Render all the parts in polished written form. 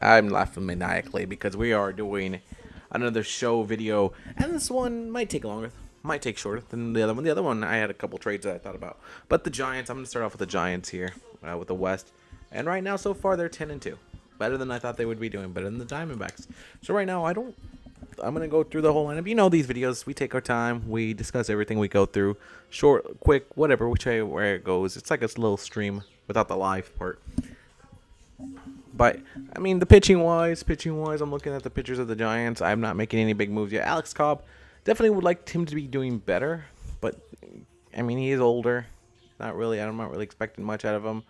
I'm laughing maniacally because we are doing another show video, and this one might take longer, might take shorter than the other one. The other one, I had a couple trades that I thought about, but the Giants. I'm gonna start off with the Giants here, with the West, and right now so far they're 10-2, better than I thought they would be doing, better than the Diamondbacks. So right now I don't. I'm gonna go through the whole lineup. You know these videos, we take our time, we discuss everything we go through, short, quick, whatever, which way where it goes. It's like a little stream without the live part. But I mean, the pitching wise, I'm looking at the pitchers of the Giants. I'm not making any big moves yet. Alex Cobb, definitely would like him to be doing better, but I mean, he is older. Not really. I'm not really expecting much out of him.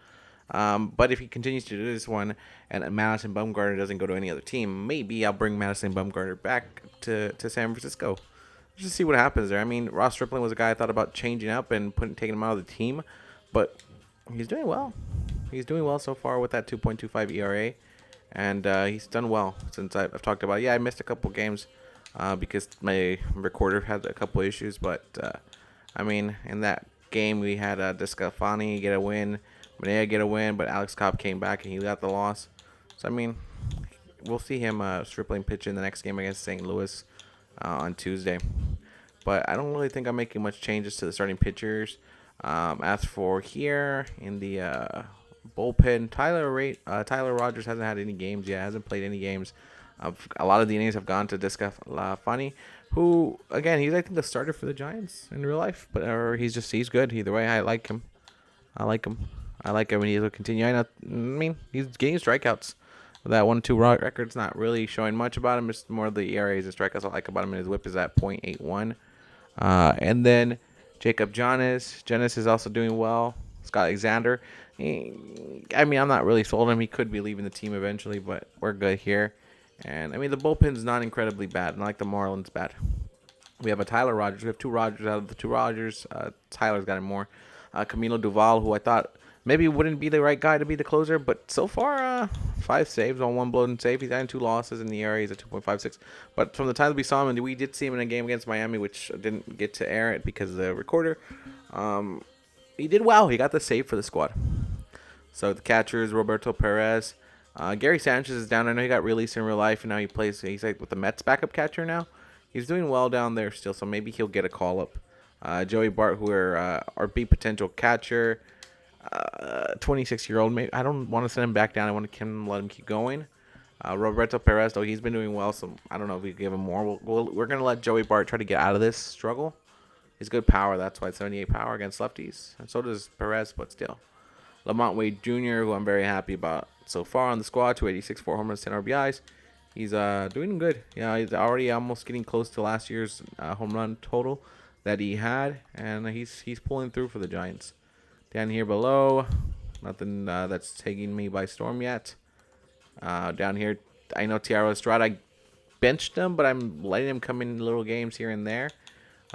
But if he continues to do this one, and Madison Bumgarner doesn't go to any other team, maybe I'll bring Madison Bumgarner back to San Francisco. Just to see what happens there. I mean, Ross Stripling was a guy I thought about changing up and taking him out of the team, but he's doing well. He's doing well so far with that 2.25 ERA, and he's done well since I've talked about it. Yeah, I missed a couple games because my recorder had a couple issues, but I mean, in that game we had Descalfani get a win, Manea get a win, but Alex Cobb came back and he got the loss. So I mean, we'll see him Stripling pitch in the next game against St. Louis on Tuesday. But I don't really think I'm making much changes to the starting pitchers. As for here in the bullpen, Tyler Rogers hasn't had any games yet. Hasn't played any games. A lot of the innings have gone to Descalfani, who again he's I think the starter for the Giants in real life, but or he's good either way. I like him. I like him. I like him, and he'll continue. I mean, he's getting strikeouts. That 1-2 record's not really showing much about him. It's more the ERAs and strikeouts I like about him, and his WHIP is at .81. And then Jacob Janis is also doing well. Scott Alexander. I mean, I'm not really sold on him. He could be leaving the team eventually, but we're good here. And, I mean, the bullpen's not incredibly bad. Not like the Marlins bad. We have a Tyler Rogers. We have two Rogers. Out of the two Rogers, Tyler's got him more. Camilo Duval, who I thought maybe wouldn't be the right guy to be the closer, but so far, 5 saves on 1 blown save. He's had 2 losses in the area. He's at 2.56. But from the time that we saw him, and we did see him in a game against Miami, which didn't get to air it because of the recorder, he did well. He got the save for the squad. So the catcher is Roberto Perez. Gary Sanchez is down. I know he got released in real life, and now he's like with the Mets backup catcher now. He's doing well down there still, so maybe he'll get a call up. Joey Bart, who are our B potential catcher, 26-year-old. Maybe I don't want to send him back down. I want to let him keep going. Roberto Perez, though, he's been doing well, so I don't know if we give him more. We're going to let Joey Bart try to get out of this struggle. He's good power. That's why it's 78 power against lefties. And so does Perez, but still. Lamont Wade Jr., who I'm very happy about so far on the squad, 286, 4 home runs, 10 RBIs. He's doing good. Yeah, he's already almost getting close to last year's home run total that he had, and he's pulling through for the Giants. Down here below, nothing that's taking me by storm yet. Down here, I know Tiago Estrada, I benched him, but I'm letting him come in little games here and there.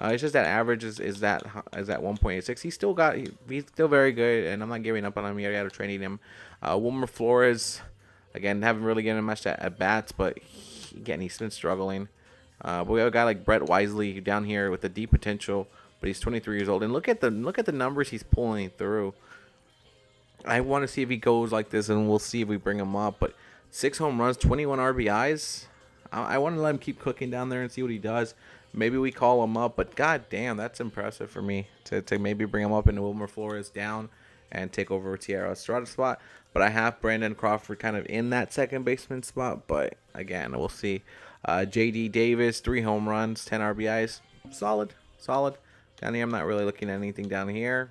It's just that average is that 1.86. He's still very good, and I'm not giving up on him yet. Out of training him. Wilmer Flores, again, haven't really given him much at bats, but he's been struggling. But we have a guy like Brett Wisely down here with a deep potential, but he's 23 years old, and look at the numbers he's pulling through. I want to see if he goes like this, and we'll see if we bring him up. But 6 home runs, 21 RBIs. I want to let him keep cooking down there and see what he does. Maybe we call him up, but god damn, that's impressive for me to maybe bring him up into Wilmer Flores down and take over Tiago Estrada's spot. But I have Brandon Crawford kind of in that second baseman spot. But again, we'll see. J.D. Davis, 3 home runs, 10 RBIs. Solid. Down here, I'm not really looking at anything down here.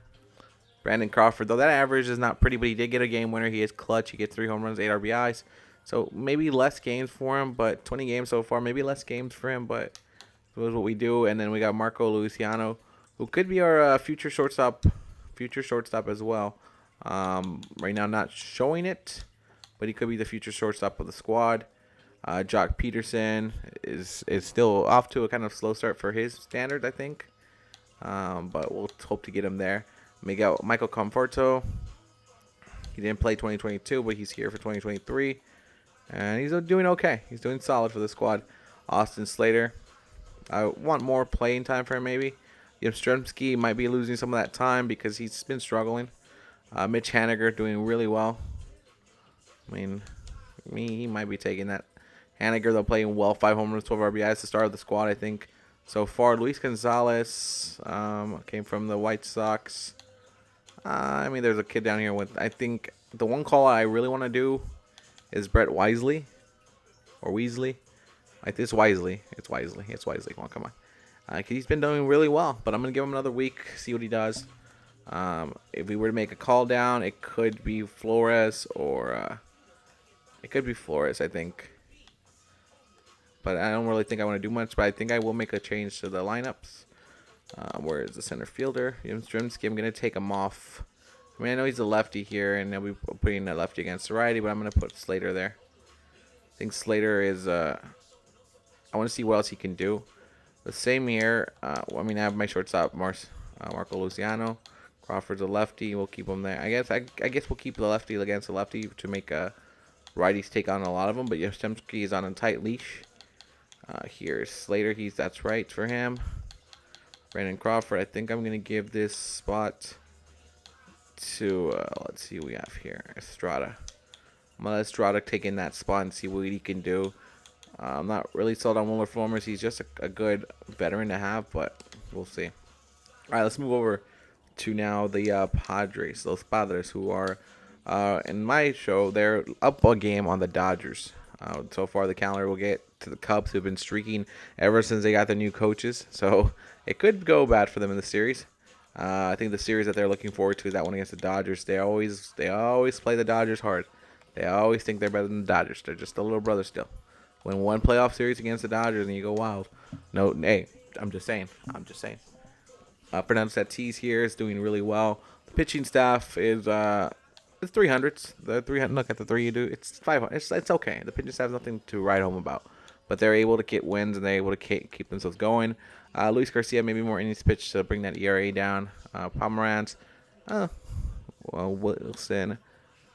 Brandon Crawford, though, that average is not pretty, but he did get a game winner. He is clutch. He gets 3 home runs, 8 RBIs. So maybe less games for him, but 20 games so far. Maybe less games for him, but that's what we do. And then we got Marco Luciano, who could be our future shortstop as well. Right now, not showing it, but he could be the future shortstop of the squad. Jock Peterson is still off to a kind of slow start for his standards, I think. But we'll hope to get him there. Michael Conforto. He didn't play 2022, but he's here for 2023. And he's doing okay. He's doing solid for the squad. Austin Slater. I want more playing time for him, maybe. Yastrzemski might be losing some of that time because he's been struggling. Mitch Haniger doing really well. I mean, he might be taking that. Haniger, though, playing well. 5 home runs, 12 RBIs. The star of the squad, I think. So far, Luis Gonzalez came from the White Sox. I mean, there's a kid down here with, I think, the one call I really want to do is Brett Wisely. Or Weasley. I think it's Wisely. It's Wisely. It's Wisely. Come on. He's been doing really well, but I'm going to give him another week, see what he does. If we were to make a call down, it could be Flores or it could be Flores, I think. But I don't really think I want to do much, but I think I will make a change to the lineups. Where is the center fielder? Yastrzemski, I'm going to take him off. I mean, I know he's a lefty here, and I'll be putting a lefty against the righty, but I'm going to put Slater there. I think Slater is, I want to see what else he can do. The same here, I have my shortstop, Marco Luciano. Crawford's a lefty. We'll keep him there. I guess we'll keep the lefty against the lefty to make righties take on a lot of them, but Yastrzemski is on a tight leash. Here's Slater. That's right for him. Brandon Crawford. I think I'm going to give this spot to, let's see what we have here. Estrada. I'm going to let Estrada take in that spot and see what he can do. I'm not really sold on Wilmer Flores. He's just a good veteran to have, but we'll see. All right, let's move over to now the Padres. Los Padres, who are, in my show, they're up a game on the Dodgers. So far, the calendar will get to the Cubs, who've been streaking ever since they got the new coaches. So it could go bad for them in the series. I think the series that they're looking forward to is that one against the Dodgers. They always play the Dodgers hard. They always think they're better than the Dodgers. They're just a little brother still. Win one playoff series against the Dodgers and you go wild. No, hey, I'm just saying. Fernando Tatis here is doing really well. The pitching staff is it's 300s. The 300. Look at the 3 you do. It's 500. It's okay. The pitching staff has nothing to write home about, but they're able to get wins and they're able to keep themselves going. Luis Garcia maybe more innings pitched to bring that ERA down. Pomeranz, Wilson,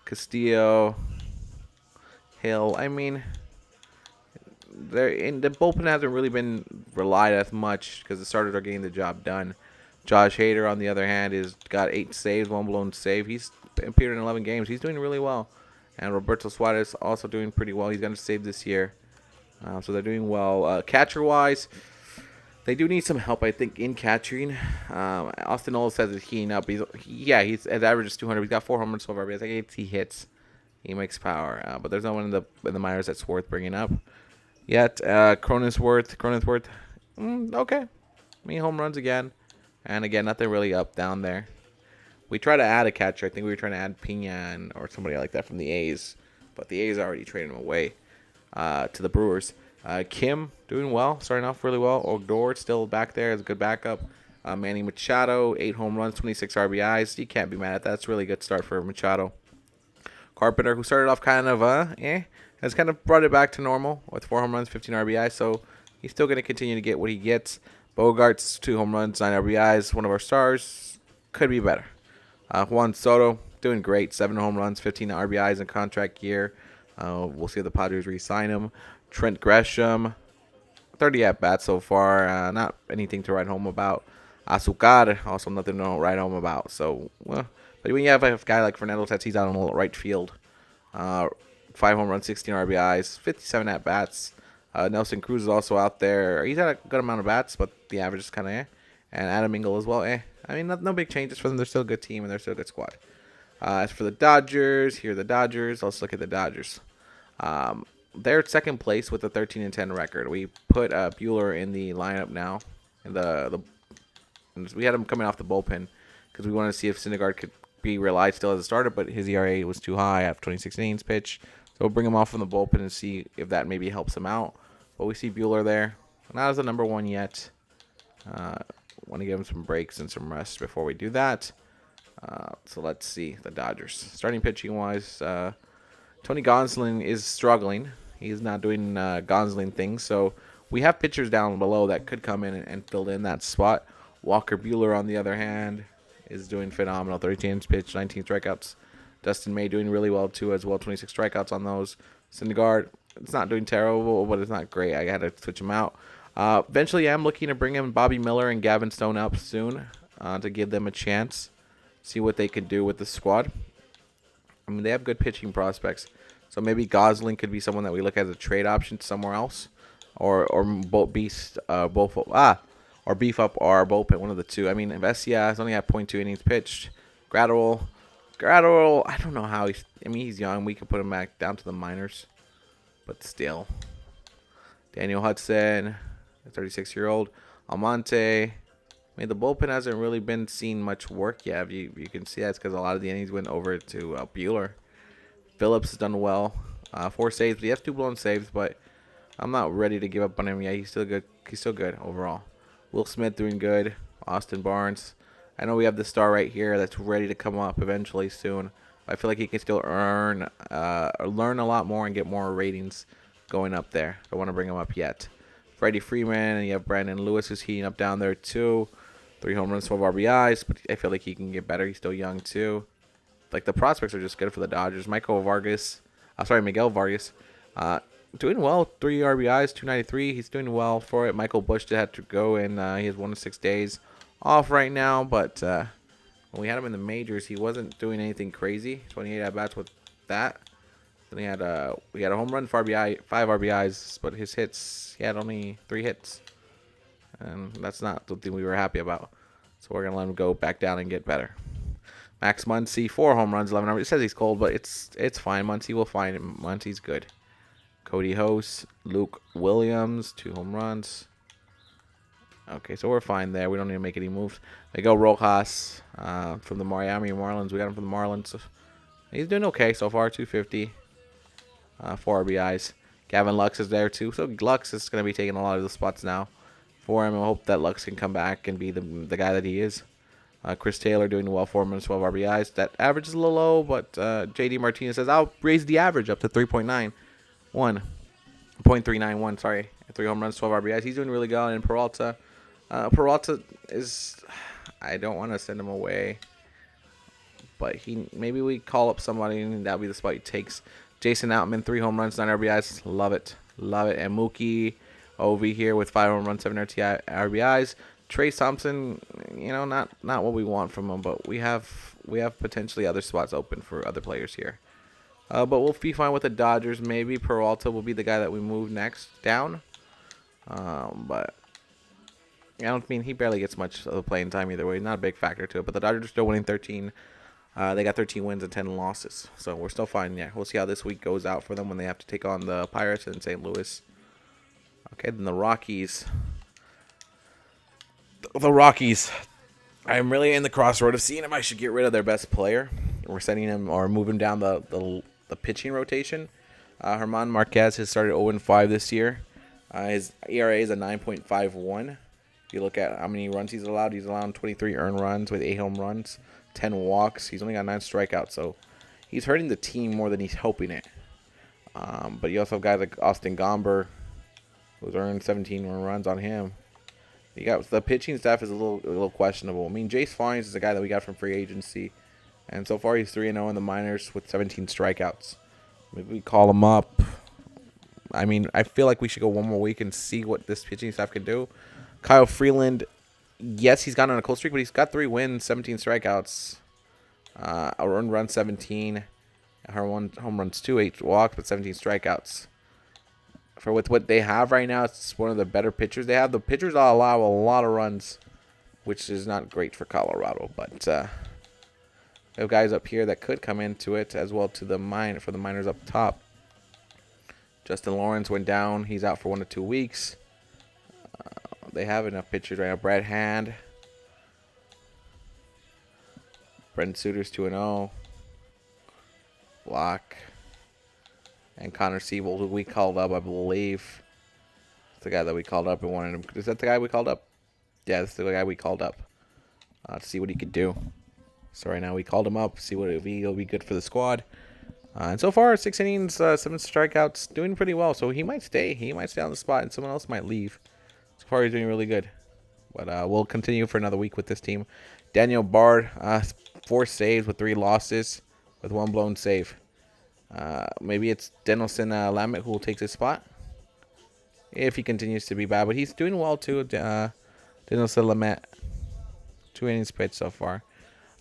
Castillo, Hill. I mean, the bullpen hasn't really been relied as much because the starters are getting the job done. Josh Hader, on the other hand, is got 8 saves, 1 blown save. He's appeared in 11 games. He's doing really well. And Roberto Suarez also doing pretty well. He's going to save this year. So they're doing well. Catcher-wise, they do need some help, I think, in catching. Austin Nola says he's heating up. His average is 200. He's got 4 homers, 12 RBIs. I guess he hits. He makes power. But there's no one in the minors that's worth bringing up yet. Cronenworth, okay. I mean, home runs again. And again, nothing really up, down there. We try to add a catcher. I think we were trying to add Pena or somebody like that from the A's. But the A's already traded him away to the Brewers. Kim doing well, starting off really well. Odor still back there as a good backup. Manny Machado, 8 home runs, 26 RBIs. You can't be mad at that. That's a really good start for Machado. Carpenter, who started off kind of has kind of brought it back to normal with 4 home runs, 15 RBIs. So he's still going to continue to get what he gets. Bogarts, 2 home runs, 9 RBIs. One of our stars. Could be better. Juan Soto, doing great. 7 home runs, 15 RBIs in contract year. We'll see if the Padres re-sign him. Trent Gresham, 30 at-bats so far. Not anything to write home about. Azucar, also nothing to write home about. So, but when you have a guy like Fernando Tatis out on the right field, 5 home runs, 16 RBIs, 57 at-bats. Nelson Cruz is also out there. He's had a good amount of bats, but the average is kind of And Adam Engel as well. I mean, no big changes for them. They're still a good team, and they're still a good squad. As for the Dodgers, here are the Dodgers. Let's look at the Dodgers. They're at second place with a 13-10 record. We put Buehler in the lineup now. We had him coming off the bullpen because we wanted to see if Syndergaard could be relied still as a starter, but his ERA was too high after 26 innings pitch. So we'll bring him off from the bullpen and see if that maybe helps him out. But we see Buehler there. Not as the number 1 yet. Want to give him some breaks and some rest before we do that. So let's see the Dodgers. Starting pitching-wise, Tony Gonsolin is struggling. He's not doing Gonsolin things. So we have pitchers down below that could come in and fill in that spot. Walker Buehler, on the other hand, is doing phenomenal. 13 pitch, 19 strikeouts. Dustin May doing really well, too, as well. 26 strikeouts on those. Syndergaard, it's not doing terrible, but it's not great. I had to switch him out. Eventually, I'm looking to bring in Bobby Miller and Gavin Stone up soon to give them a chance. See what they can do with the squad. I mean, they have good pitching prospects. So maybe Gosling could be someone that we look at as a trade option somewhere else, or both beast both or beef up our bullpen, one of the two. I mean, Vesia has only had point 0.2 innings pitched. Gradual, I don't know how he's. I mean, he's young. We could put him back down to the minors, but still. Daniel Hudson, a 36-year-old. Almonte. I mean, the bullpen hasn't really been seeing much work yet. You can see that's because a lot of the innings went over to Bueller. Phillips has done well. 4 saves. He has 2 blown saves, but I'm not ready to give up on him yet. He's still good. He's still good overall. Will Smith doing good. Austin Barnes. I know we have the star right here that's ready to come up eventually soon. I feel like he can still learn a lot more and get more ratings going up there. Don't want to bring him up yet. Freddie Freeman, and you have Brandon Lewis who's heating up down there too. 3 home runs, 12 RBIs, but I feel like he can get better. He's still young too. Like, the prospects are just good for the Dodgers. Miguel Vargas, doing well. 3 RBIs, 293. He's doing well for it. Michael Busch had to go, and he has 1 to 6 days off right now. But when we had him in the majors, he wasn't doing anything crazy. 28 at bats with that. Then we had a home run for 5 RBIs, but his hits, he had only 3 hits, and that's not something we were happy about. So we're gonna let him go back down and get better. Max Muncy, 4 home runs, 11 RBIs. It says he's cold, but it's fine. Muncy will find him. Muncy's good. Cody Host, Luke Williams, 2 home runs. Okay, so we're fine there. We don't need to make any moves. Miguel Rojas from the Miami Marlins. We got him from the Marlins. He's doing okay so far, 250. 4 RBIs. Gavin Lux is there too. So Lux is going to be taking a lot of the spots now for him. I hope that Lux can come back and be the guy that he is. Chris Taylor doing well, 4 minutes, 12 RBIs. That average is a little low, but JD Martinez says, I'll raise the average up to 3.391, sorry. 3 home runs, 12 RBIs. He's doing really good. And Peralta is, I don't want to send him away, but maybe we call up somebody and that'll be the spot he takes. Jason Outman, 3 home runs, 9 RBIs. Love it. And Mookie over here with 5 home runs, 7 RBIs. Trace Thompson, not what we want from him, but we have potentially other spots open for other players here. But we'll be fine with the Dodgers. Maybe Peralta will be the guy that we move next down. But I don't mean he barely gets much of the playing time either way. Not a big factor to it. But the Dodgers are still winning 13. They got 13 wins and 10 losses. So we're still fine. Yeah, we'll see how this week goes out for them when they have to take on the Pirates in St. Louis. Okay, then the Rockies. I'm really in the crossroad of seeing if I should get rid of their best player. We're sending him or move him down the pitching rotation. Herman Marquez has started 0-5 this year. His ERA is a 9.51. If you look at how many runs he's allowed 23 earned runs with 8 home runs, 10 walks. He's only got 9 strikeouts, so he's hurting the team more than he's helping it. But you also have guys like Austin Gomber, who's earned 17 runs on him. You got the pitching staff is a little questionable. I mean, Jace Fines is a guy that we got from free agency, and so far he's 3-0 in the minors with 17 strikeouts. Maybe we call him up. I mean, I feel like we should go one more week and see what this pitching staff can do. Kyle Freeland, yes, he's gone on a cold streak, but he's got 3 wins, 17 strikeouts, a earned run 17, home runs 2, 8 walks, but 17 strikeouts. For with what they have right now, it's one of the better pitchers they have. The pitchers allow a lot of runs, which is not great for Colorado. But we have guys up here that could come into it as well for the minors up top. Justin Lawrence went down. He's out for 1 to 2 weeks. They have enough pitchers right now. Brad Hand. Brent Suter's 2-0. Block. And Connor Siebel, who we called up, I believe. It's the guy that we called up and wanted him. Is that the guy we called up? Yeah, that's the guy we called up to see what he could do. So right now we called him up, see what he'll be good for the squad. And so far, 6 innings, 7 strikeouts, doing pretty well. So he might stay. He might stay on the spot, and someone else might leave. So far, he's doing really good. But we'll continue for another week with this team. Daniel Bard, 4 saves with 3 losses with 1 blown save. Maybe it's Denelson Lamet who will take his spot if he continues to be bad, but he's doing well too. Denelson Lamet, 2 innings pitched so far.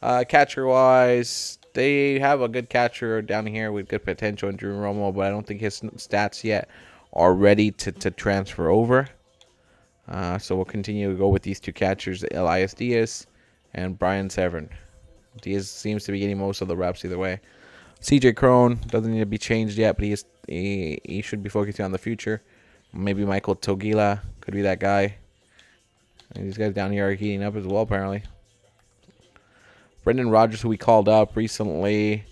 Catcher wise, they have a good catcher down here with good potential in Drew Romo, but I don't think his stats yet are ready to transfer over. So we'll continue to go with these two catchers, Elias Diaz and Brian Severn. Diaz seems to be getting most of the reps either way. CJ Crone doesn't need to be changed yet, but he should be focusing on the future. Maybe Michael Togila could be that guy. And these guys down here are heating up as well, apparently. Brendan Rodgers, who we called up recently.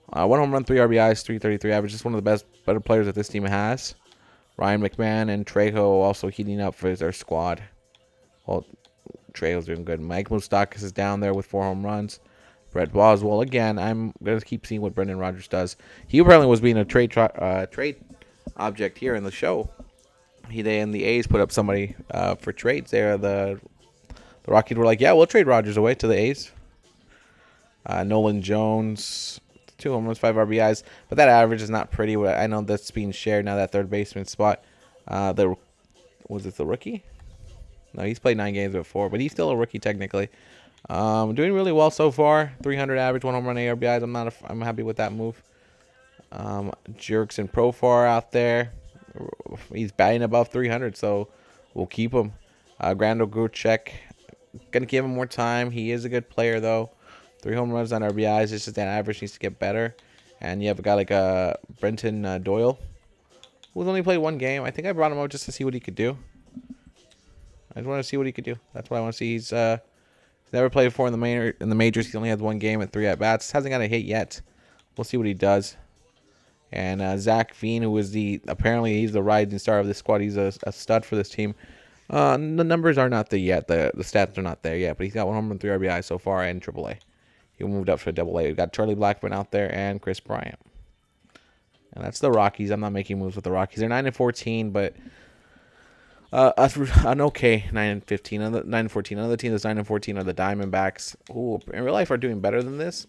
1 home run, 3 RBIs, 333 average. Just one of the better players that this team has. Ryan McMahon and Trejo also heating up for their squad. Well, Trejo's doing good. Mike Moustakas is down there with 4 home runs. Brett Boswell, again, I'm going to keep seeing what Brendan Rodgers does. He apparently was being a trade object here in the show. They and the A's put up somebody for trades there. The Rockies were like, yeah, we'll trade Rodgers away to the A's. Nolan Jones, 2 home runs, 5 RBIs. But that average is not pretty. I know that's being shared now, that third baseman spot. Was it the rookie? No, he's played 9 games before, but he's still a rookie technically. Doing really well so far. 300 average, 1 home run, 8 RBIs. I'm happy with that move. Jerks and Profar out there. He's batting above 300, so we'll keep him. Grando Gucek, gonna give him more time. He is a good player though. 3 home runs on RBIs. It's just that average needs to get better. And you have a guy like Brenton Doyle, who's only played 1 game. I think I brought him up just to see what he could do. I just want to see what he could do. That's what I want to see. He's never played before in the majors. He only had 1 game at 3 at bats. Hasn't got a hit yet. We'll see what he does. And Zach Veen, who is apparently he's the rising star of this squad. He's a stud for this team. The numbers are not there yet. The stats are not there yet. But he's got 1 home run, 3 RBI so far in AAA. He moved up to AA. We've got Charlie Blackburn out there and Chris Bryant. And that's the Rockies. I'm not making moves with the Rockies. They're 9-14, but an okay 9-15, 9-14. Another team that's 9-14 are the Diamondbacks, who in real life are doing better than this.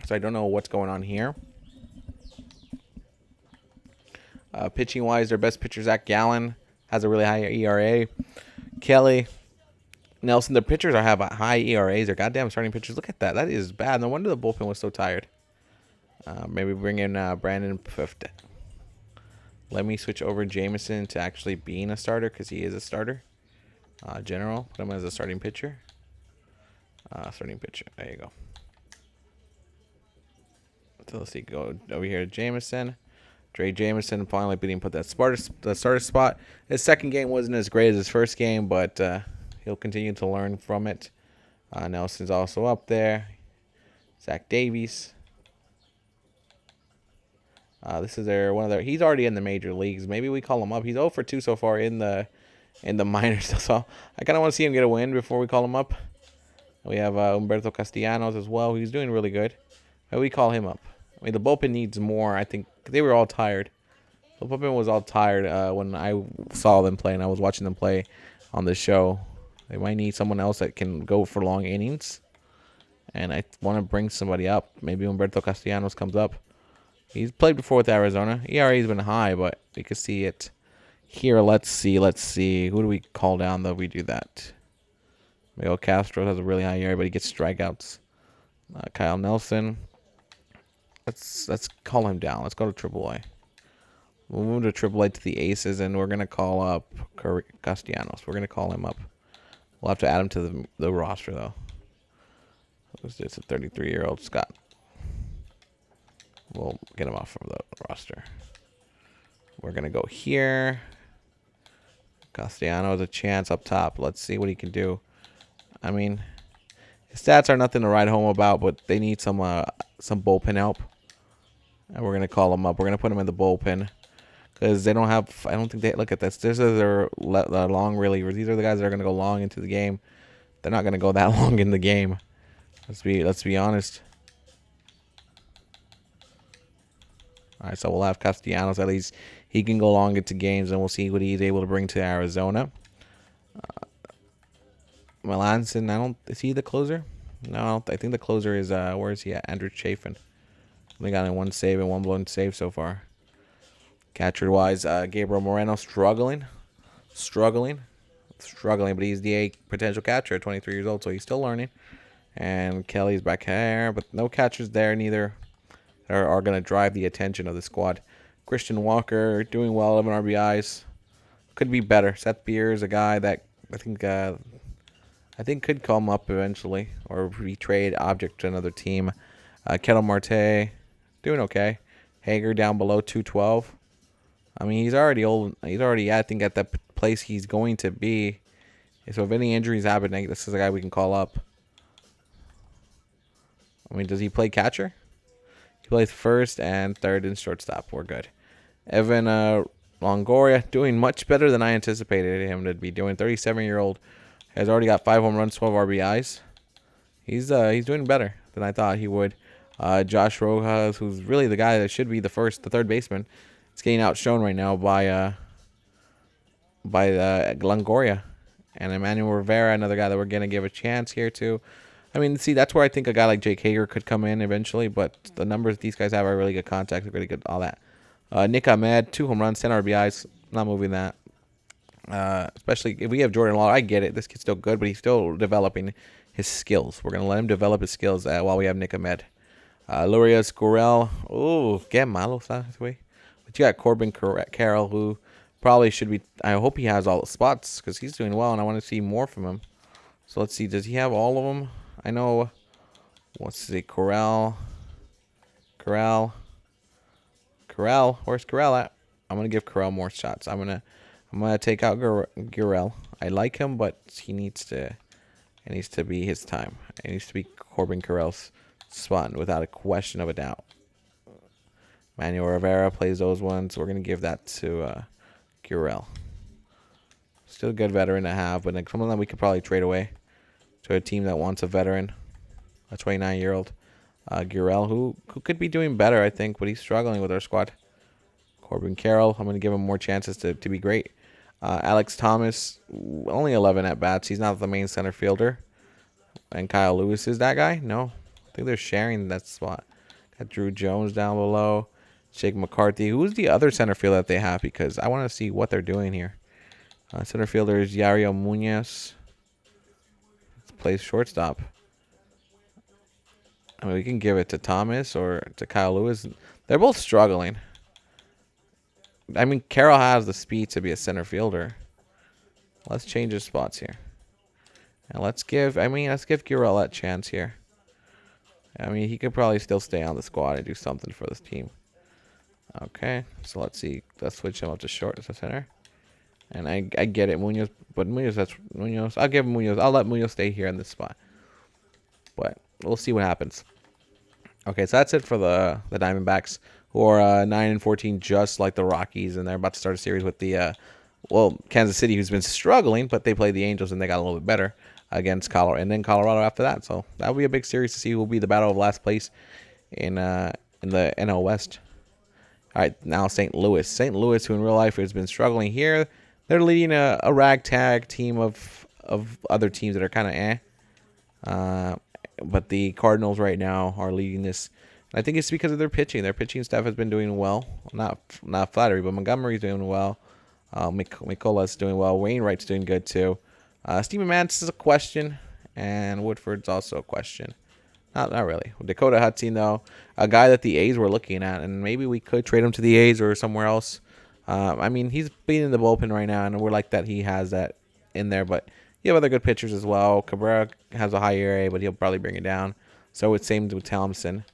So I don't know what's going on here. Pitching wise, their best pitcher Zach Gallen has a really high ERA. Kelly Nelson, the pitchers have high ERAs. They're goddamn starting pitchers. Look at that. That is bad. No wonder the bullpen was so tired. Maybe bring in Brandon Pfefft. Let me switch over Jameson to actually being a starter because he is a starter. General, put him as a starting pitcher. Starting pitcher. There you go. So let's see. Go over here to Jameson. Dre Jameson finally being put that starter spot. His second game wasn't as great as his first game, but he'll continue to learn from it. Nelson's also up there. Zach Davies. This is he's already in the major leagues. Maybe we call him up. He's 0 for 2 so far in the minors. So I kind of want to see him get a win before we call him up. We have Humberto Castellanos as well. He's doing really good. Maybe we call him up. I mean, the bullpen needs more. I think they were all tired. The bullpen was all tired when I saw them play and I was watching them play on the show. They might need someone else that can go for long innings. And I want to bring somebody up. Maybe Humberto Castellanos comes up. He's played before with Arizona. ERA has been high, but you can see it here. Let's see. Who do we call down though if we do that? Miguel Castro has a really high ERA, but he gets strikeouts. Kyle Nelson. Let's call him down. Let's go to AAA. We'll move to AAA to the Aces, and we're going to call up Castellanos. We're going to call him up. We'll have to add him to the roster, though. It's a 33-year-old Scott. We'll get him off of the roster. We're going to go here. Castellanos a chance up top. Let's see what he can do. I mean, his stats are nothing to write home about, but they need some bullpen help. And we're going to call him up. We're going to put him in the bullpen. Because they don't have, I don't think they, look at this. This is their long relievers. These are the guys that are going to go long into the game. They're not going to go that long in the game. Let's be honest. All right, so we'll have Castellanos. At least he can go long into games, and we'll see what he's able to bring to Arizona. Melanson, is he the closer? No, I think the closer is, where is he at? Andrew Chafin. Only got in 1 save and 1 blown save so far. Catcher-wise, Gabriel Moreno struggling, but he's the potential catcher at 23 years old, so he's still learning. And Kelly's back here, but no catchers there neither. Are going to drive the attention of the squad. Christian Walker doing well, 11 RBIs. Could be better. Seth Beers, a guy that I think could come up eventually or be trade object to another team. Kettle Marte doing okay. Hager down below 212. I mean, he's already old. He's already, I think, at the place he's going to be. So if any injuries happen, this is a guy we can call up. I mean, does he play catcher? He plays first and third and shortstop. We're good. Evan Longoria doing much better than I anticipated him to be doing. 37-year-old has already got 5 home runs, 12 RBIs. He's doing better than I thought he would. Josh Rojas, who's really the guy that should be the third baseman, is getting outshone right now by Longoria. And Emmanuel Rivera, another guy that we're going to give a chance here to. I mean, see, that's where I think a guy like Jake Hager could come in eventually, but the numbers these guys have are really good contact, really good, all that. Nick Ahmed, 2 home runs, 10 RBIs. Not moving that. Especially if we have Jordan Lawler. I get it. This kid's still good, but he's still developing his skills. We're going to let him develop his skills while we have Nick Ahmed. Lourdes Gurriel. Oh, qué malo está ese güey. But you got Corbin Carroll, who probably should be. I hope he has all the spots because he's doing well, and I want to see more from him. So let's see. Does he have all of them? I know. What's the Corral? Where's Corral at? I'm gonna give Corral more shots. I'm gonna take out Gurriel. I like him, but it needs to be his time. It needs to be Corbin Carroll's spot without a question of a doubt. Manuel Rivera plays those ones. We're gonna give that to Gurriel. Still a good veteran to have, but someone that we could probably trade away to a team that wants a veteran, a 29-year-old Gurriel, who could be doing better, I think, but he's struggling with our squad. Corbin Carroll, I'm going to give him more chances to be great. Alex Thomas, only 11 at-bats. He's not the main center fielder. And Kyle Lewis is that guy? No. I think they're sharing that spot. Got Drew Jones down below. Jake McCarthy. Who's the other center fielder that they have? Because I want to see what they're doing here. Center fielder is Yario Munoz. Plays shortstop. I mean, we can give it to Thomas or to Kyle Lewis. They're both struggling. I mean, Carroll has the speed to be a center fielder. Let's change his spots here. And let's give Gurriel that chance here. I mean, he could probably still stay on the squad and do something for this team. Okay, so let's see. Let's switch him up to short as a center. And I get it, Munoz, but that's Munoz. I'll give him Munoz. I'll let Munoz stay here in this spot. But we'll see what happens. Okay, so that's it for the Diamondbacks, who are 9-14, just like the Rockies, and they're about to start a series with the Kansas City, who's been struggling, but they played the Angels and they got a little bit better against Colorado, and then Colorado after that. So that'll be a big series to see who will be the battle of last place in the NL West. All right, now St. Louis. St. Louis, who in real life has been struggling here. They're leading a ragtag team of other teams that are kind of but the Cardinals right now are leading this. And I think it's because of their pitching. Their pitching staff has been doing well. Not flattery, but Montgomery's doing well. Mikola's doing well. Wainwright's doing good too. Steven Matz is a question, and Woodford's also a question. Not really. Dakota Hudson, though, a guy that the A's were looking at, and maybe we could trade him to the A's or somewhere else. I mean, he's being in the bullpen right now, and we're like that he has that in there. But you have other good pitchers as well. Cabrera has a high ERA, but he'll probably bring it down. So it's same with Thompson.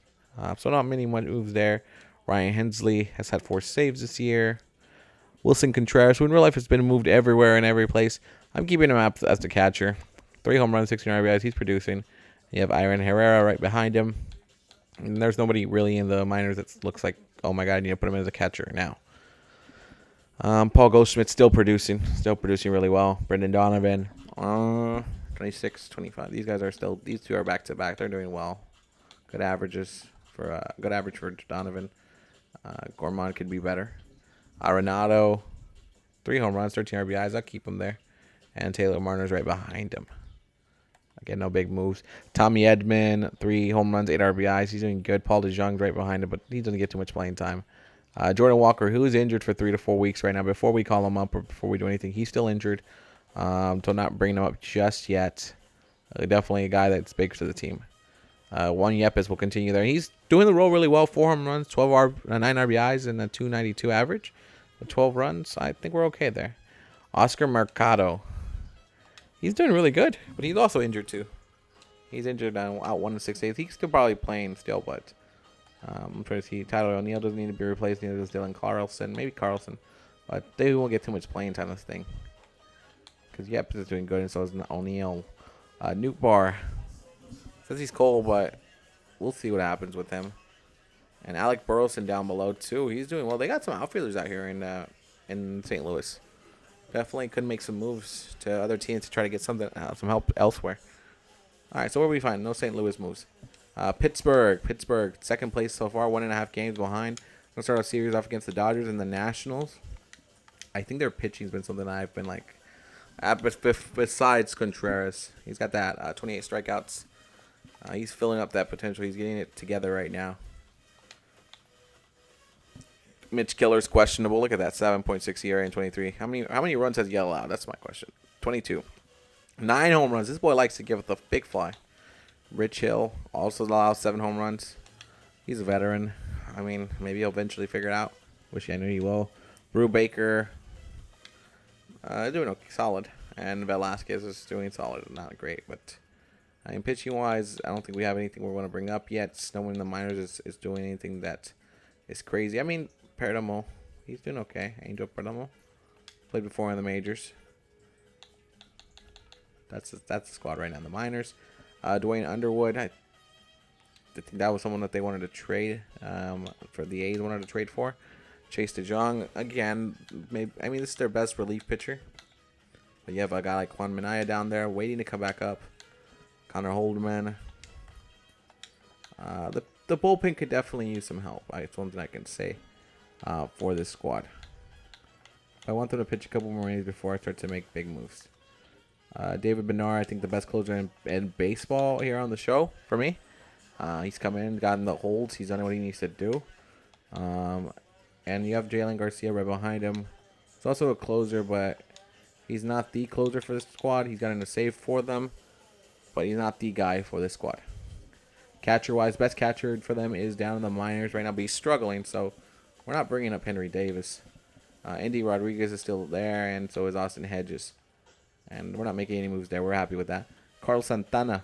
So not many moves there. Ryan Hensley has had 4 saves this year. Wilson Contreras, who in real life has been moved everywhere and every place. I'm keeping him up as the catcher. 3 home runs, 16 RBIs. He's producing. You have Iron Herrera right behind him. And there's nobody really in the minors that looks like, oh my God, I need to put him in as a catcher now. Paul Goldschmidt's still producing really well. Brendan Donovan, 26, 25. These two are back to back. They're doing well. Good average for Donovan. Gorman could be better. Arenado, 3 home runs, 13 RBIs. I'll keep him there. And Taylor Marner's right behind him. Again, no big moves. Tommy Edman, 3 home runs, 8 RBIs. He's doing good. Paul DeJong's right behind him, but he doesn't get too much playing time. Jordan Walker, who's injured for 3 to 4 weeks right now. Before we call him up or before we do anything, he's still injured. So not bringing him up just yet. Definitely a guy that's big for the team. Juan Yepes will continue there. He's doing the role really well. 4 home runs, 9 RBIs, and a 292 average. With 12 runs, I think we're okay there. Oscar Mercado. He's doing really good, but he's also injured too. He's injured out 1 in 6 days. He's still probably playing still, but I'm trying to see. Tyler O'Neill doesn't need to be replaced. Neither does Dylan Carlson. Maybe Carlson, but they won't get too much playing time this thing. Because Yepes is doing good, and so is O'Neill. Nuke Bar says he's cold, but we'll see what happens with him. And Alec Burleson down below too. He's doing well. They got some outfielders out here in St. Louis. Definitely could make some moves to other teams to try to get some help elsewhere. All right, so where we find no St. Louis moves. Pittsburgh, second place so far, 1.5 games behind. Gonna start a series off against the Dodgers and the Nationals. I think their pitching's been something I've been like. Besides Contreras, he's got that 28 strikeouts. He's filling up that potential. He's getting it together right now. Mitch Keller's questionable. Look at that, 7.6 ERA in 23. How many runs has he allowed? That's my question. 22. 9 home runs. This boy likes to give it the big fly. Rich Hill also allows 7 home runs. He's a veteran. I mean, maybe he'll eventually figure it out. Wish I knew he will. Brew Baker, doing okay, solid. And Velasquez is doing solid. Not great, but I mean, pitching-wise, I don't think we have anything we want to bring up yet. Snowing in the minors is doing anything that is crazy. I mean, Perdomo, he's doing okay. Angel Perdomo played before in the majors. That's the squad right now in the minors. Dwayne Underwood, I think that was someone that they wanted to trade for the A's wanted to trade for. Chase DeJong, again, maybe, I mean, this is their best relief pitcher. But you have a guy like Juan Minaya down there waiting to come back up. Connor Holdman. The bullpen could definitely use some help. It's one thing I can say for this squad. I want them to pitch a couple more innings before I start to make big moves. David Bednar, I think the best closer in baseball here on the show for me. He's come in, gotten the holds. He's done what he needs to do. And you have Jalen Garcia right behind him. He's also a closer, but he's not the closer for this squad. He's gotten a save for them, but he's not the guy for this squad. Catcher-wise, best catcher for them is down in the minors right now, but he's struggling, so we're not bringing up Henry Davis. Andy Rodriguez is still there, and so is Austin Hedges. And we're not making any moves there. We're happy with that. Carlos Santana,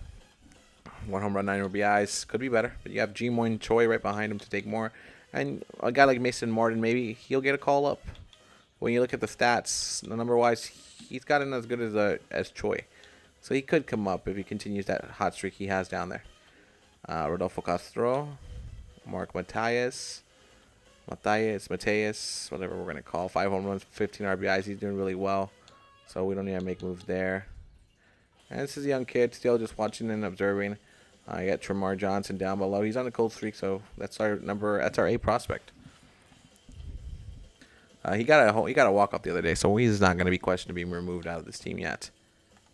1 home run, 9 RBIs. Could be better, but you have Ji-Moin Choi right behind him to take more. And a guy like Mason Martin, maybe he'll get a call up. When you look at the stats, the number-wise, he's gotten as good as Choi. So he could come up if he continues that hot streak he has down there. Rodolfo Castro, Mark Mateus, whatever we're going to call. 5 home runs, 15 RBIs. He's doing really well. So we don't need to make moves there. And this is a young kid still just watching and observing. I got Tremar Johnson down below. He's on a cold streak, so that's our A prospect. He got a walk-up the other day, so he's not going to be questioned to being removed out of this team yet.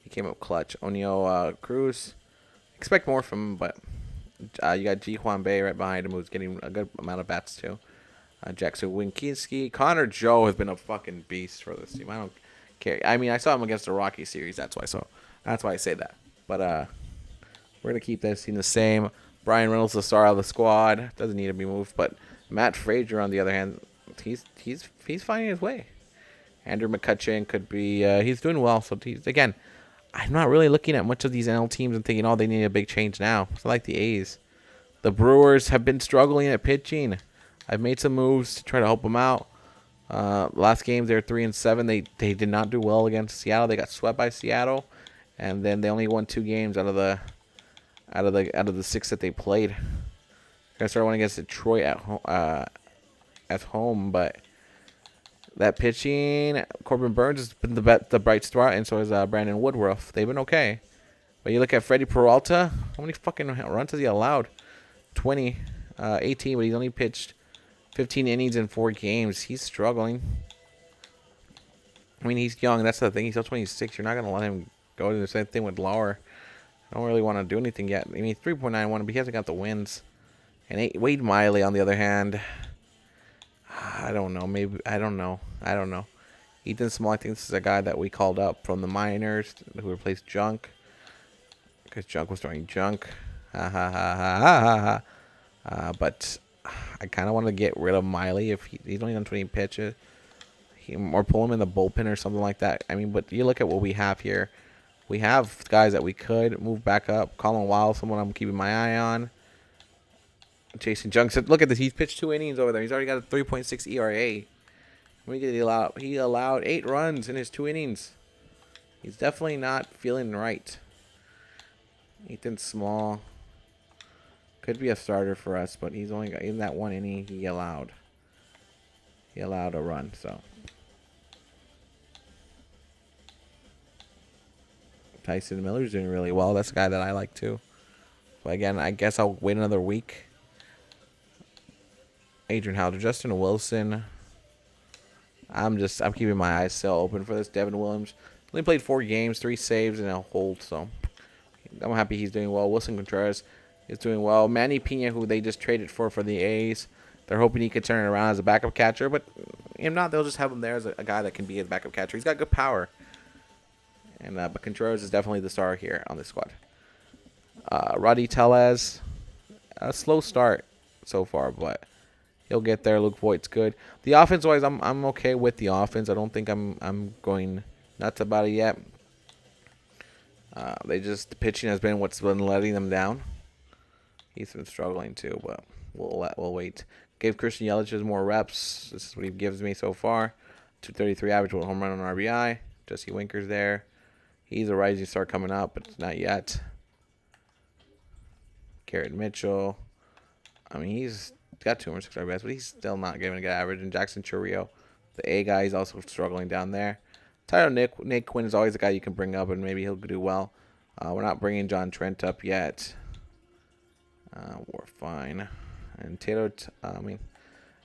He came up clutch. O'Neill Cruz, expect more from him, but you got Ji Hwan Bae right behind him, who's getting a good amount of bats too. Jackson Winkinski. Connor Joe has been a fucking beast for this team. I don't care. I mean, I saw him against the Rockies series. That's why I say that. But we're gonna keep this team the same. Brian Reynolds, the star of the squad, doesn't need to be moved. But Matt Frazier, on the other hand, he's finding his way. Andrew McCutcheon could be. He's doing well. So again, I'm not really looking at much of these NL teams and thinking, oh, they need a big change now. It's like the A's. The Brewers have been struggling at pitching. I've made some moves to try to help them out. Last game they're 3-7. They did not do well against Seattle. They got swept by Seattle, and then they only won 2 games out of the 6 that they played. They started one against Detroit at home, but that pitching, Corbin Burns has been the bright spot, and so is Brandon Woodruff. They've been okay, but you look at Freddie Peralta. How many fucking runs has he allowed? 18, but he's only pitched 15 innings in 4 games. He's struggling. I mean, he's young. That's the thing. He's still 26. You're not going to let him go to the same thing with Lauer. I don't really want to do anything yet. I mean, 3.91, but he hasn't got the wins. And Wade Miley, on the other hand, I don't know. Maybe I don't know. Ethan Small, I think this is a guy that we called up from the minors who replaced Junk. Because Junk was throwing junk. Ha ha ha ha ha ha. But I kind of want to get rid of Miley if he's only done 20 pitches. Or pull him in the bullpen or something like that. I mean, but you look at what we have here. We have guys that we could move back up. Colin Wild, someone I'm keeping my eye on. Jason Junk said, look at this. He's pitched 2 innings over there. He's already got a 3.6 ERA. He allowed 8 runs in his 2 innings. He's definitely not feeling right. Ethan Small could be a starter for us, but he's only got in that 1 inning. He allowed a run. So Tyson Miller's doing really well. That's a guy that I like too. But again, I guess I'll wait another week. Adrian Howard, Justin Wilson. I'm keeping my eyes still open for this. Devin Williams only played 4 games, 3 saves, and a hold. So I'm happy he's doing well. Wilson Contreras is doing well. Manny Pena, who they just traded for the A's, they're hoping he could turn it around as a backup catcher. But if not, they'll just have him there as a guy that can be his backup catcher. He's got good power. And but Contreras is definitely the star here on this squad. Roddy Tellez, a slow start so far, but he'll get there. Luke Voigt's good. The offense-wise, I'm okay with the offense. I don't think I'm going nuts about it yet. The pitching has been what's been letting them down. He's been struggling too, but we'll wait. Gave Christian Yelich more reps. This is what he gives me so far. 233 average with a home run on RBI. Jesse Winker's there. He's a rising star coming up, but not yet. Garrett Mitchell. I mean, he's got 206 RBIs, but he's still not giving a good average. And Jackson Churrio, the A guy, is also struggling down there. Tyler Nate Quinn is always a guy you can bring up, and maybe he'll do well. We're not bringing John Trent up yet. We're fine. And Taylor,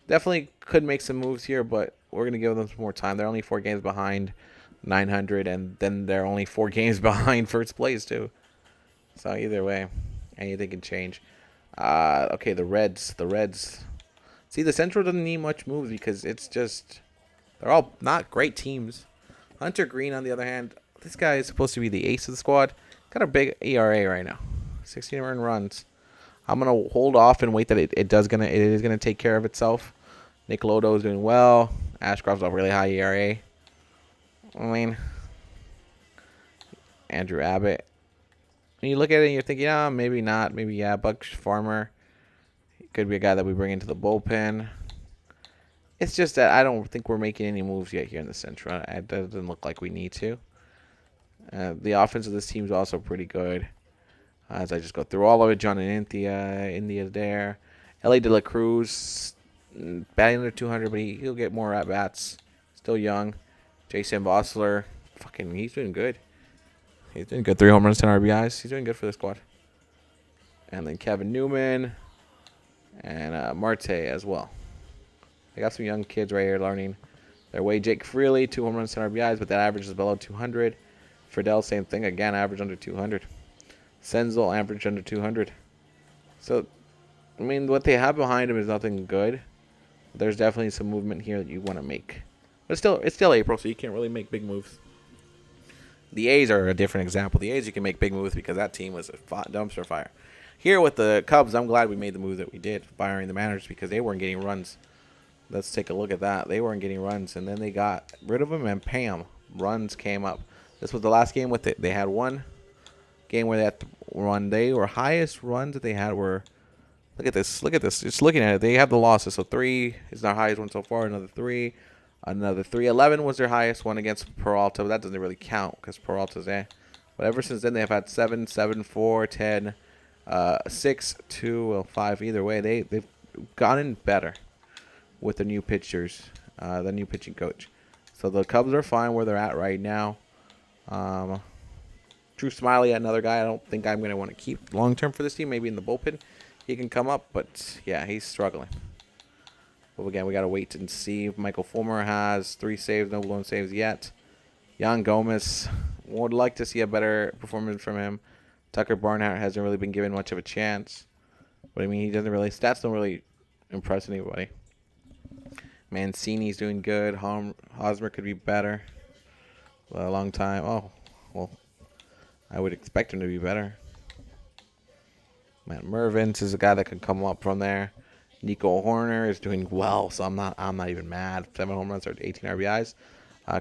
definitely could make some moves here, but we're going to give them some more time. They're only 4 games behind 900, and then they're only 4 games behind first place, too. So either way, anything can change. Okay, the Reds. See, the Central doesn't need much moves because it's just, they're all not great teams. Hunter Green, on the other hand, this guy is supposed to be the ace of the squad. Got a big ERA right now, 16 earned runs. I'm gonna hold off and wait that it is gonna take care of itself. Nick Lodo is doing well. Ashcroft's a really high ERA. I mean, Andrew Abbott. When you look at it and you're thinking, maybe not, maybe yeah. Buck Farmer could be a guy that we bring into the bullpen. It's just that I don't think we're making any moves yet here in the Central. It doesn't look like we need to. The offense of this team is also pretty good. As I just go through all of it, John and India there. L.A. De La Cruz, batting under 200, but he'll get more at-bats. Still young. Jason Bossler, he's doing good. He's doing good. 3 home runs, 10 RBIs. He's doing good for the squad. And then Kevin Newman and Marte as well. They got some young kids right here learning their way. Jake Freely, 2 home runs, 10 RBIs, but that average is below 200. Friedel, same thing. Again, average under 200. Senzel, average under 200. So, I mean, what they have behind him is nothing good. There's definitely some movement here that you want to make. But it's still April, so you can't really make big moves. The A's are a different example. The A's, you can make big moves because that team was a dumpster fire. Here with the Cubs, I'm glad we made the move that we did, firing the managers because they weren't getting runs. Let's take a look at that. They weren't getting runs, and then they got rid of them, and bam, runs came up. This was the last game with it. They had one game where they had to run. They were highest runs that they had were, look at this. Just looking at it, they have the losses. So 3 is their highest one so far. Another 3. 11 was their highest one against Peralta, but that doesn't really count because Peralta's But ever since then, they've had 7, 7, 4, 10, 6, 2, 5. Either way, they've gotten better with the new pitchers, the new pitching coach. So the Cubs are fine where they're at right now. Drew Smiley, another guy I don't think I'm going to want to keep long-term for this team. Maybe in the bullpen he can come up, but yeah, he's struggling. But again, we got to wait and see. Michael Fulmer has 3 saves, no blown saves yet. Yan Gomez, would like to see a better performance from him. Tucker Barnhart hasn't really been given much of a chance. But I mean, stats don't really impress anybody. Mancini's doing good. Hosmer could be better. A long time. Oh, well, I would expect him to be better. Matt Mervins is a guy that can come up from there. Nico Horner is doing well, so I'm not even mad. 7 home runs or 18 RBIs.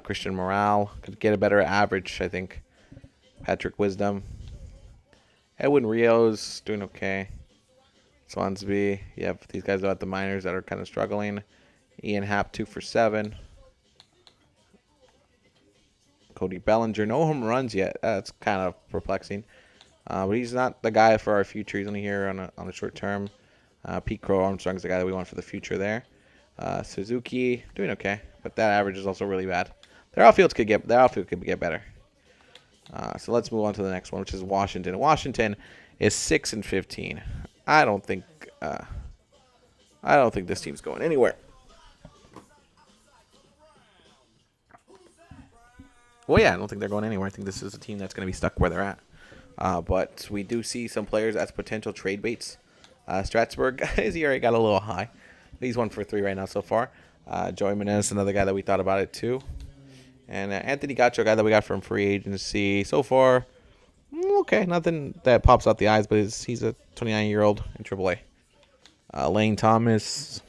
Christian Morale could get a better average, I think. Patrick Wisdom. Edwin Rios doing okay. Swansby. You have these guys at the minors that are kind of struggling. Ian Happ 2 for 7. Cody Bellinger, no home runs yet. That's kind of perplexing. But he's not the guy for our future. He's only here on a short term. Pete Crow Armstrong's the guy that we want for the future there. Suzuki doing okay, but that average is also really bad. Their outfield could get better. So let's move on to the next one, which is Washington. Washington is 6-15. I don't think this team's going anywhere. Well, yeah, I don't think they're going anywhere. I think this is a team that's going to be stuck where they're at. But we do see some players as potential trade baits. Strasburg, his ERA got a little high. He's 1 for 3 right now so far. Joey Menez, another guy that we thought about it too. And Anthony Gacho, a guy that we got from free agency. So far, okay, nothing that pops out the eyes, but he's a 29-year-old in AAA. Lane Thomas,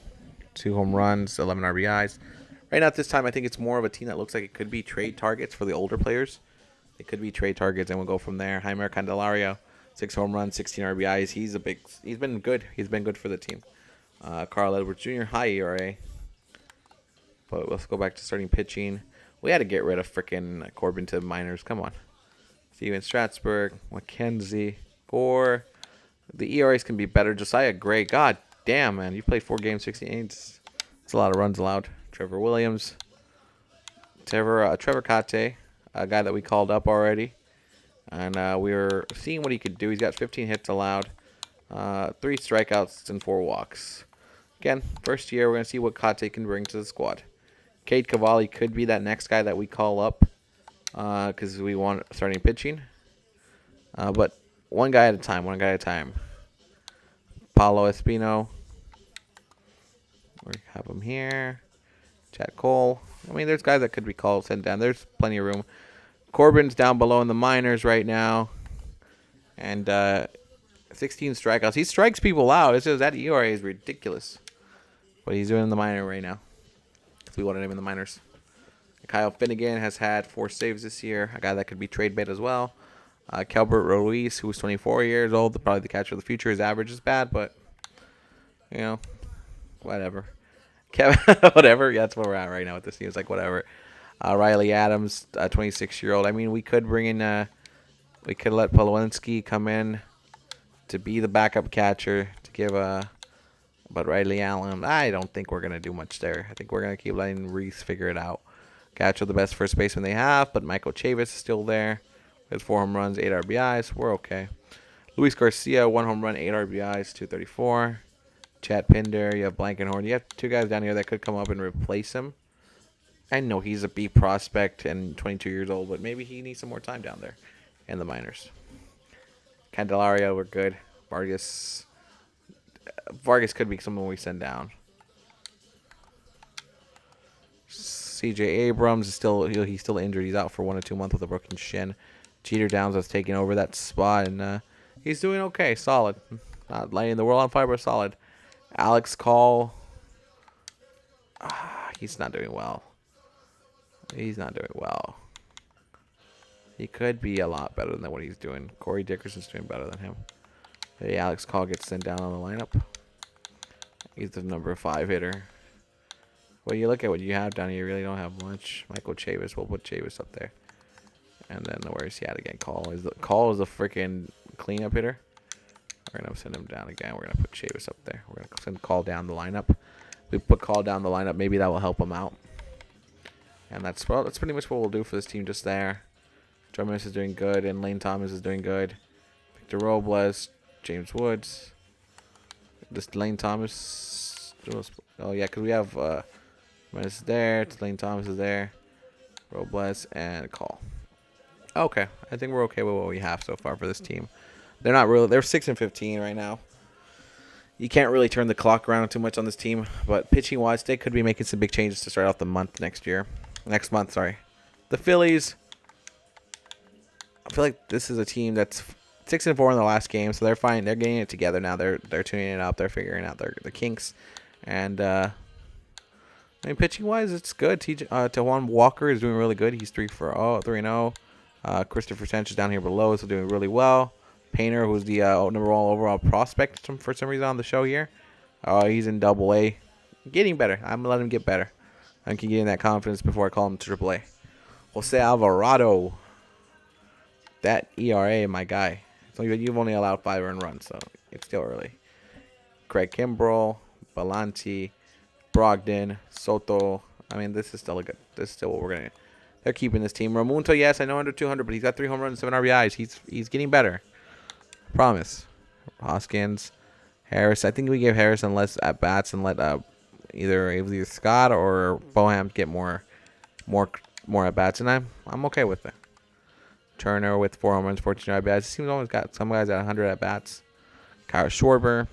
2 home runs, 11 RBIs. Right now at this time, I think it's more of a team that looks like it could be trade targets for the older players. They could be trade targets, and we'll go from there. Jeimer Candelario, 6 home runs, 16 RBIs. He's been good. He's been good for the team. Carl Edwards Jr., high ERA. But let's go back to starting pitching. We had to get rid of frickin' Corbin to the minors. Come on. Steven Strasburg, McKenzie, Gore. The ERAs can be better. Josiah Gray, god damn, man. You played 4 games, 68. It's a lot of runs allowed. Trevor Williams. Trevor Kate, a guy that we called up already. And we were seeing what he could do. He's got 15 hits allowed, 3 strikeouts, and 4 walks. Again, first year, we're going to see what Kate can bring to the squad. Cade Cavalli could be that next guy that we call up because we want starting pitching. But one guy at a time, Paulo Espino. We have him here. Chad Cole. I mean, there's guys that could be called, sent down. There's plenty of room. Corbin's down below in the minors right now. And 16 strikeouts. He strikes people out. It's just that ERA is ridiculous. But he's doing in the minor right now. If we wanted him in the minors. Kyle Finnegan has had 4 saves this year. A guy that could be trade bait as well. Kelbert Ruiz, who's 24 years old, probably the catcher of the future. His average is bad, but, you know, whatever. Kevin, whatever. Yeah, that's where we're at right now with this team. It's like, whatever. Riley Adams, 26-year-old. I mean, we could bring in, we could let Polowinski come in to be the backup catcher to give but Riley Allen, I don't think we're going to do much there. I think we're going to keep letting Reese figure it out. Gacho, the best first baseman they have, but Michael Chavis is still there. With 4 home runs, 8 RBIs. We're okay. Luis Garcia, 1 home run, 8 RBIs, 234. Chad Pinder, you have Blankenhorn. You have 2 guys down here that could come up and replace him. I know he's a B prospect and 22 years old, but maybe he needs some more time down there in the minors. Candelario, we're good. Vargas could be someone we send down. CJ Abrams is he's still injured. He's out for 1 or 2 months with a broken shin. Jeter Downs is taking over that spot, and he's doing okay, solid. Not lighting the world on fire, but solid. Alex Call, he's not doing well. He could be a lot better than what he's doing. Corey Dickerson's doing better than him. Hey, Alex Call gets sent down on the lineup. He's the number 5 hitter. Well, you look at what you have down here. You really don't have much. Michael Chavis. We'll put Chavis up there. And then where's he at again? Call is the freaking cleanup hitter. We're gonna send him down again. We're gonna put Chavis up there. We're gonna send Call down the lineup. We put Call down the lineup. Maybe that will help him out. And that's pretty much what we'll do for this team just there. Joe Miss is doing good, and Lane Thomas is doing good. Victor Robles, James Woods. This Lane Thomas. Oh yeah, because we have Miss there. Lane Thomas is there. Robles and Call. Okay, I think we're okay with what we have so far for this team. They're 6-15 right now. You can't really turn the clock around too much on this team, but pitching wise, they could be making some big changes to start off the month next month. The Phillies, I feel like this is a team that's 6-4 in the last game, so they're fine. They're getting it together now. They're tuning it up. They're figuring out their kinks. And I mean, pitching wise, it's good. Tejuan Walker is doing really good. He's 3-0. Christopher Sanchez down here below is doing really well. Painter, who's the number 1 overall prospect for some reason on the show here, he's in Double-A, getting better. I'm gonna let him get better. I can get in that confidence before I call him to Triple-A. Jose Alvarado, that ERA, my guy. So you've only allowed 5 earned runs, so it's still early. Craig Kimbrell, Belanti, Brogdon, Soto. I mean, this is still what we're gonna. They're keeping this team. Ramunto, yes, I know under 200, but he's got 3 home runs, 7 RBIs. He's getting better. I promise. Hoskins, Harris. I think we gave Harrison less at bats and let either Scott or Boham get more at bats, and I'm okay with it. Turner with 4 home runs, 14 RBIs. It seems always got some guys at 100 at bats. Kyle Schwarber,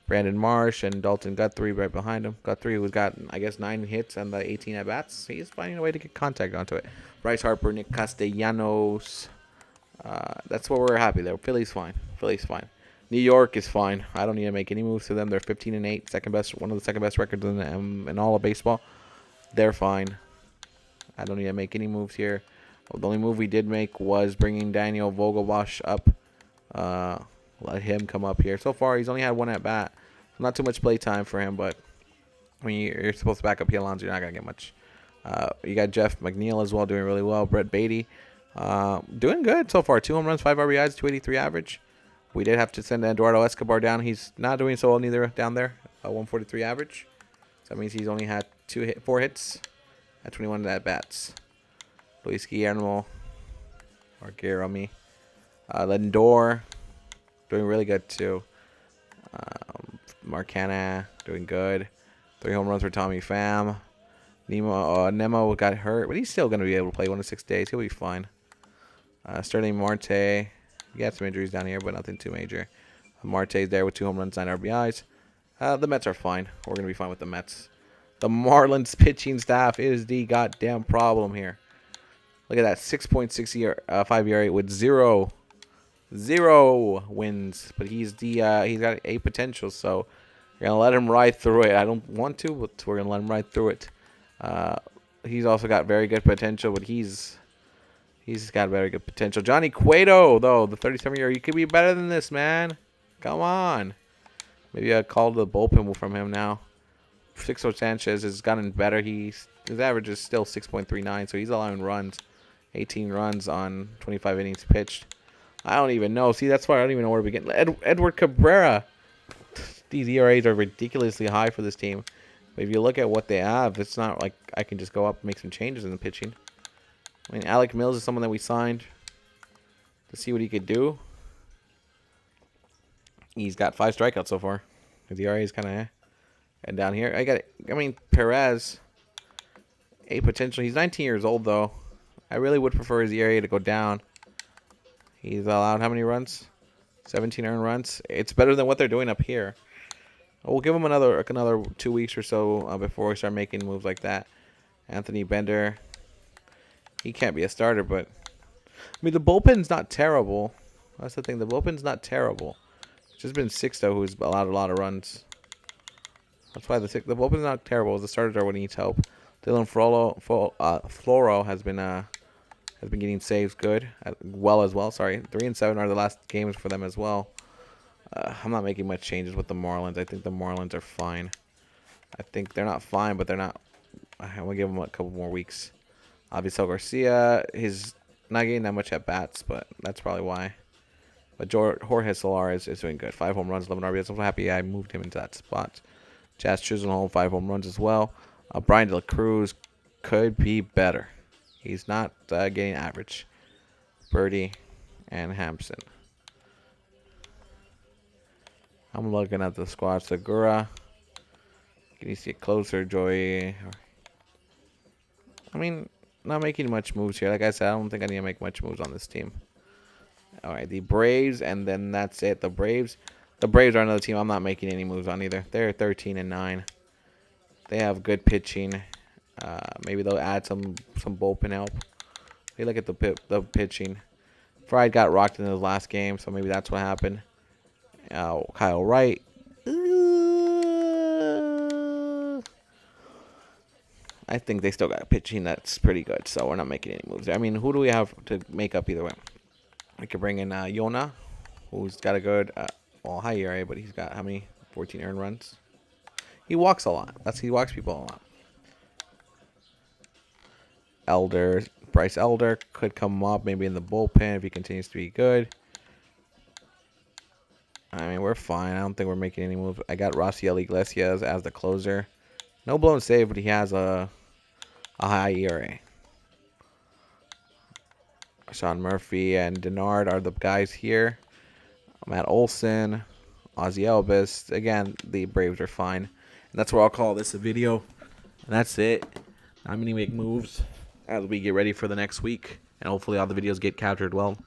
Brandon Marsh, and Dalton Guthrie right behind him. Guthrie, who's got, I guess, 9 hits and the 18 at bats. He's finding a way to get contact onto it. Bryce Harper, Nick Castellanos. That's what we're happy there. Philly's fine. New York is fine. I don't need to make any moves to them. They're 15-8, second best, one of the second best records in all of baseball. They're fine. I don't need to make any moves here. The only move we did make was bringing Daniel Vogelbosch up. Let him come up here. So far, he's only had 1 at bat. So not too much play time for him, but when you're supposed to back up Alonso, you're not going to get much. You got Jeff McNeil as well, doing really well. Brett Beatty, doing good so far. 2 home runs, 5 RBIs, 283 average. We did have to send Eduardo Escobar down. He's not doing so well neither down there. 143 average. So that means he's only had 4 hits at 21 at bats. Luis Guillermo, or Guillermo, Lindor, doing really good too. Marcana, doing good. 3 home runs for Tommy Pham. Nemo got hurt, but he's still going to be able to play 1 to 6 days. He'll be fine. Sterling Marte, he got some injuries down here, but nothing too major. Marte's there with 2 home runs, 9 RBIs. The Mets are fine. We're going to be fine with the Mets. The Marlins pitching staff is the goddamn problem here. Look at that, 6.65 ERA with 0 wins. But he's got a potential, so we're gonna let him ride through it. I don't want to, but we're gonna let him ride through it. He's also got very good potential, but he's got very good potential. Johnny Cueto, though, the 37-year, you could be better than this, man. Come on. Maybe I called the bullpen from him now. Sixto Sanchez has gotten better. His average is still 6.39, so he's allowing runs. 18 runs on 25 innings pitched. I don't even know. See, that's why I don't even know where to begin. Edward Cabrera. These ERAs are ridiculously high for this team. But if you look at what they have, it's not like I can just go up and make some changes in the pitching. I mean, Alec Mills is someone that we signed to see what he could do. He's got 5 strikeouts so far. His ERA is kind of And down here, Perez, a potential. He's 19 years old, though. I really would prefer his ERA to go down. He's allowed how many runs? 17 earned runs. It's better than what they're doing up here. We'll give him another 2 weeks or so before we start making moves like that. Anthony Bender. He can't be a starter, but I mean the bullpen's not terrible. That's the thing. The bullpen's not terrible. It's just been Sixto who's allowed a lot of runs. That's why the bullpen's not terrible. The starters are what needs help. Dylan Floro has been getting saves good, as well. Sorry, 3 and 7 are the last games for them as well. I'm not making much changes with the Marlins. I think the Marlins are fine. I think they're not fine, but they're not. I'm gonna give them a couple more weeks. Avisel Garcia, he's not getting that much at bats, but that's probably why. But Jorge Solar is doing good. 5 home runs, 11 RBIs. I'm happy I moved him into that spot. Jazz Chisholm, 5 home runs as well. Brian De La Cruz could be better. He's not getting average. Birdie and Hampson. I'm looking at the squad. Segura. Can you see it closer, Joey? I mean, not making much moves here. Like I said, I don't think I need to make much moves on this team. All right, the Braves, and then that's it. The Braves are another team I'm not making any moves on either. They're 13 and 9. They have good pitching. Maybe they'll add some bullpen help. Hey, look at the pitching. Fried got rocked in his last game, so maybe that's what happened. Kyle Wright. I think they still got a pitching that's pretty good, so we're not making any moves. I mean, who do we have to make up either way? We could bring in Yona, who's got a good, high ERA, but he's got how many? 14 earned runs. He walks a lot. He walks people a lot. Bryce Elder could come up maybe in the bullpen if he continues to be good. I mean, we're fine. I don't think we're making any moves. I got Raciel Iglesias as the closer. No blown save, but he has a high ERA. Sean Murphy and Denard are the guys here. Matt Olson, Ozzy Elvis. Again, the Braves are fine. And that's where I'll call this a video. And that's it. Not many make moves as we get ready for the next week. And hopefully all the videos get captured well.